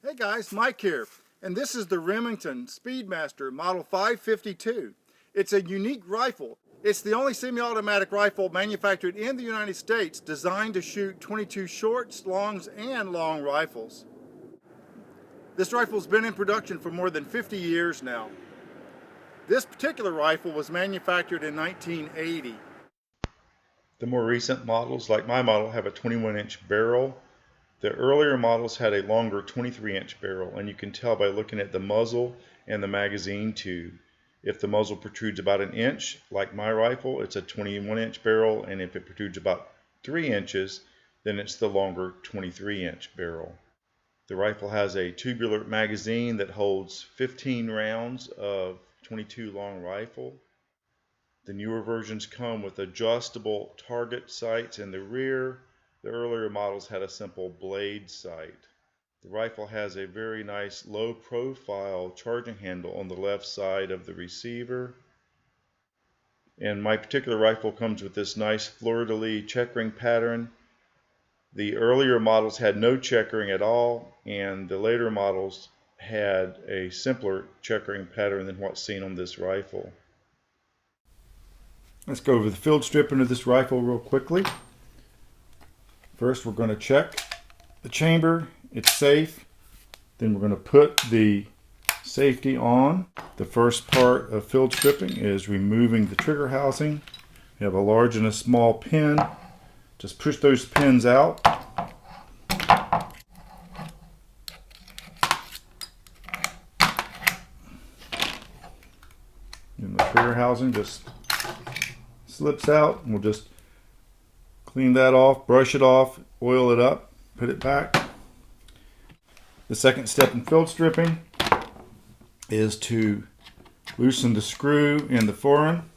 Hey guys, Mike here, and this is the Remington Speedmaster Model 552. It's a unique rifle. It's the only semi-automatic rifle manufactured in the United States designed to shoot 22 shorts, longs, and long rifles. This rifle's been in production for more than 50 years now. This particular rifle was manufactured in 1980. The more recent models, like my model, have a 21-inch barrel. The earlier models had a longer 23-inch barrel, and you can tell by looking at the muzzle and the magazine tube. If the muzzle protrudes about an inch, like my rifle, it's a 21-inch barrel, and if it protrudes about 3 inches, then it's the longer 23-inch barrel. The rifle has a tubular magazine that holds 15 rounds of 22 long rifle. The newer versions come with adjustable target sights in the rear. The earlier models had a simple blade sight. The rifle has a very nice low profile charging handle on the left side of the receiver. And my particular rifle comes with this nice fleur-de-lis checkering pattern. The earlier models had no checkering at all, and the later models had a simpler checkering pattern than what's seen on this rifle. Let's go over the field stripping of this rifle real quickly. First, we're going to check the chamber. It's safe. Then we're going to put the safety on. The first part of field stripping is removing the trigger housing. You have a large and a small pin. Just push those pins out. And the trigger housing just slips out, and we'll just clean that off, brush it off, oil it up, put it back. The second step in field stripping is to loosen the screw in the foreign.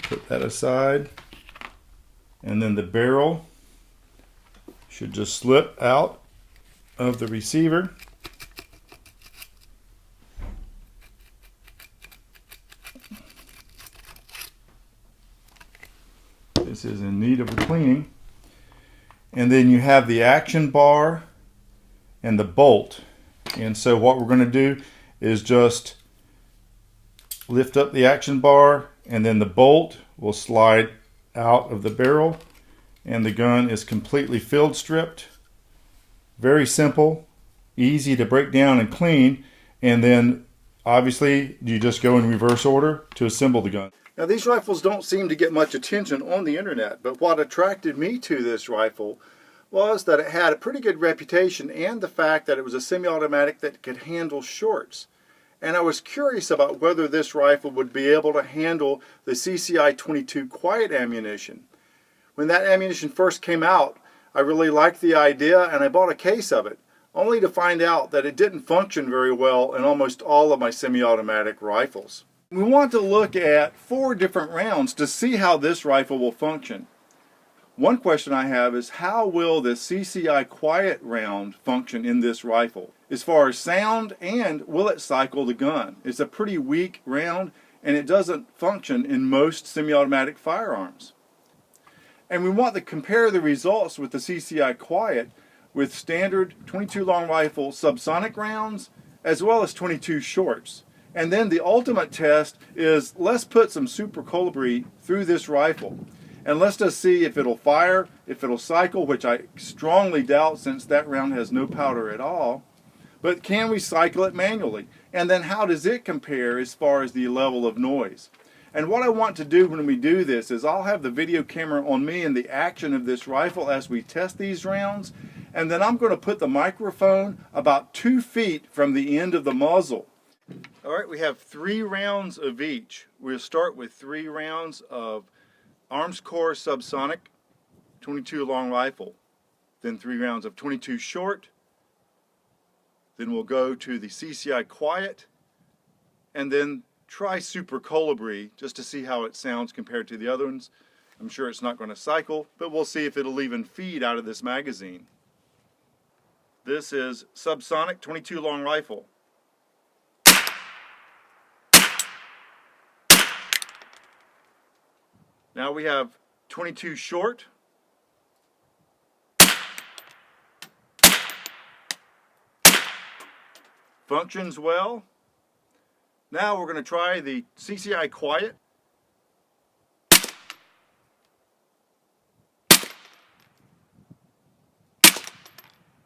Put that aside, and then the barrel should just slip out of the receiver. This is in need of a cleaning. And then you have the action bar and the bolt. And so what we're going to do is just lift up the action bar, and then the bolt will slide out of the barrel, and the gun is completely field stripped. Very simple, easy to break down and clean, and then obviously you just go in reverse order to assemble the gun. Now, these rifles don't seem to get much attention on the internet, but what attracted me to this rifle was that it had a pretty good reputation and the fact that it was a semi-automatic that could handle shorts. And I was curious about whether this rifle would be able to handle the CCI 22 quiet ammunition. When that ammunition first came out, I really liked the idea, and I bought a case of it, only to find out that it didn't function very well in almost all of my semi-automatic rifles. We want to look at 4 different rounds to see how this rifle will function. One question I have is, how will the CCI quiet round function in this rifle? As far as sound, and will it cycle the gun? It's a pretty weak round, and it doesn't function in most semi-automatic firearms. And we want to compare the results with the CCI quiet with standard 22 long rifle subsonic rounds as well as 22 shorts. And then the ultimate test is, let's put some super colibri through this rifle, and let's just see if it'll fire, if it'll cycle, which I strongly doubt since that round has no powder at all. But can we cycle it manually? And then how does it compare as far as the level of noise? And what I want to do when we do this is I'll have the video camera on me and the action of this rifle as we test these rounds, and then I'm going to put the microphone about 2 feet from the end of the muzzle. All right, we have 3 rounds of each. We'll start with 3 rounds of Arms Corps subsonic 22 long rifle, then 3 rounds of 22 short, then we'll go to the CCI quiet, and then try super colibri just to see how it sounds compared to the other ones. I'm sure it's not going to cycle, but we'll see if it'll even feed out of this magazine. This is subsonic 22 long rifle. Now we have 22 short. Functions well. Now we're going to try the CCI quiet.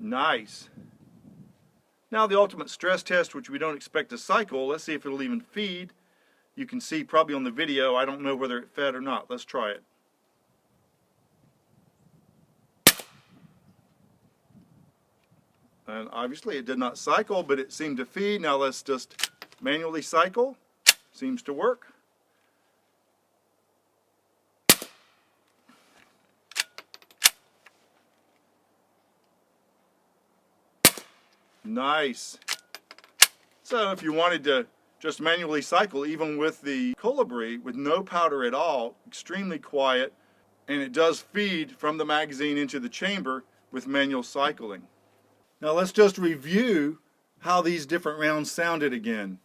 Nice. Now the ultimate stress test, which we don't expect to cycle. Let's see if it'll even feed. You can see probably on the video, I don't know whether it fed or not. Let's try it. And obviously it did not cycle, but it seemed to feed. Now let's just manually cycle. Seems to work. Nice. So if you wanted to just manually cycle, even with the colibri, with no powder at all, extremely quiet, and it does feed from the magazine into the chamber with manual cycling. Now let's just review how these different rounds sounded again.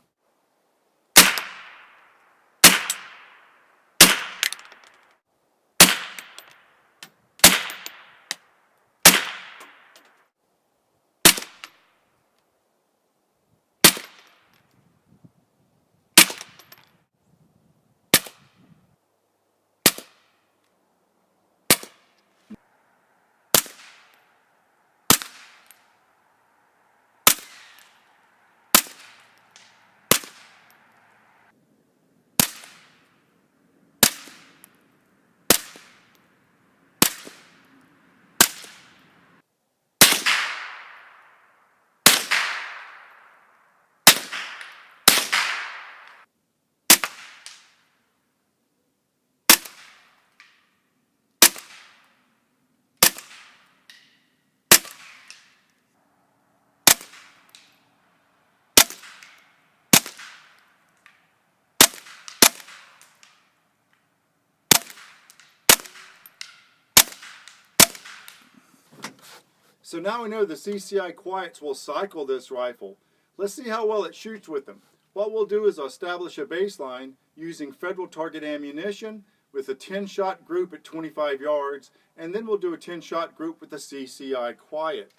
So now we know the CCI quiets will cycle this rifle. Let's see how well it shoots with them. What we'll do is establish a baseline using federal target ammunition with a 10-shot group at 25 yards, and then we'll do a 10-shot group with the CCI quiet.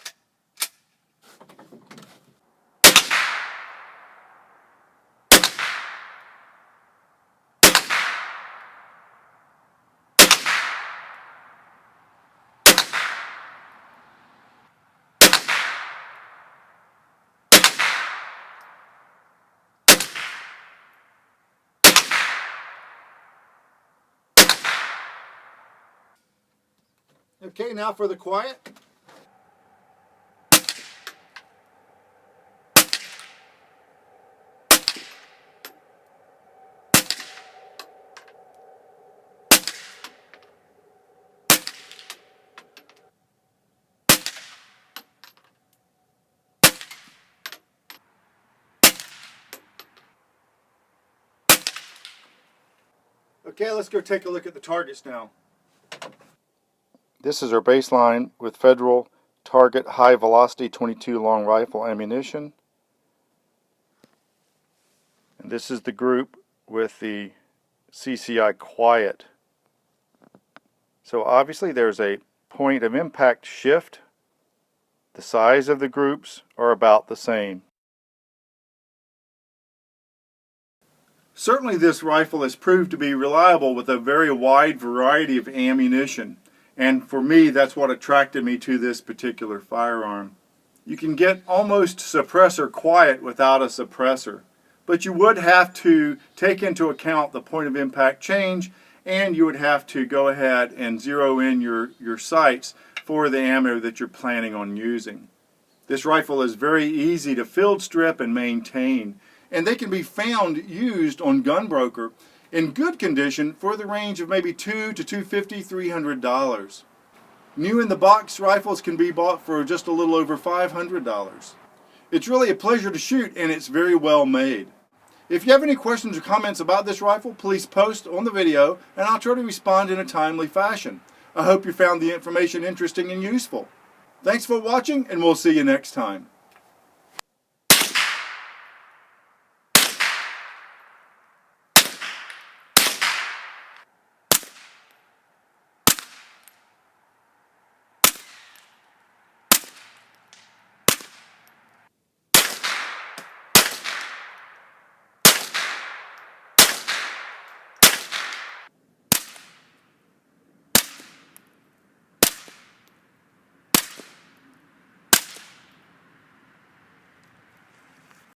Okay, now for the quiet. Okay, let's go take a look at the targets now. This is our baseline with Federal Target High Velocity 22 long rifle ammunition. And this is the group with the CCI quiet. So obviously there's a point of impact shift. The size of the groups are about the same. Certainly this rifle has proved to be reliable with a very wide variety of ammunition. And for me, that's what attracted me to this particular firearm. You can get almost suppressor quiet without a suppressor, but you would have to take into account the point of impact change, and you would have to go ahead and zero in your sights for the ammo that you're planning on using. This rifle is very easy to field strip and maintain, and they can be found used on Gunbroker in good condition for the range of maybe $200 to $250, $300. New in the box rifles can be bought for just a little over $500. It's really a pleasure to shoot, and it's very well made. If you have any questions or comments about this rifle, please post on the video and I'll try to respond in a timely fashion. I hope you found the information interesting and useful. Thanks for watching, and we'll see you next time.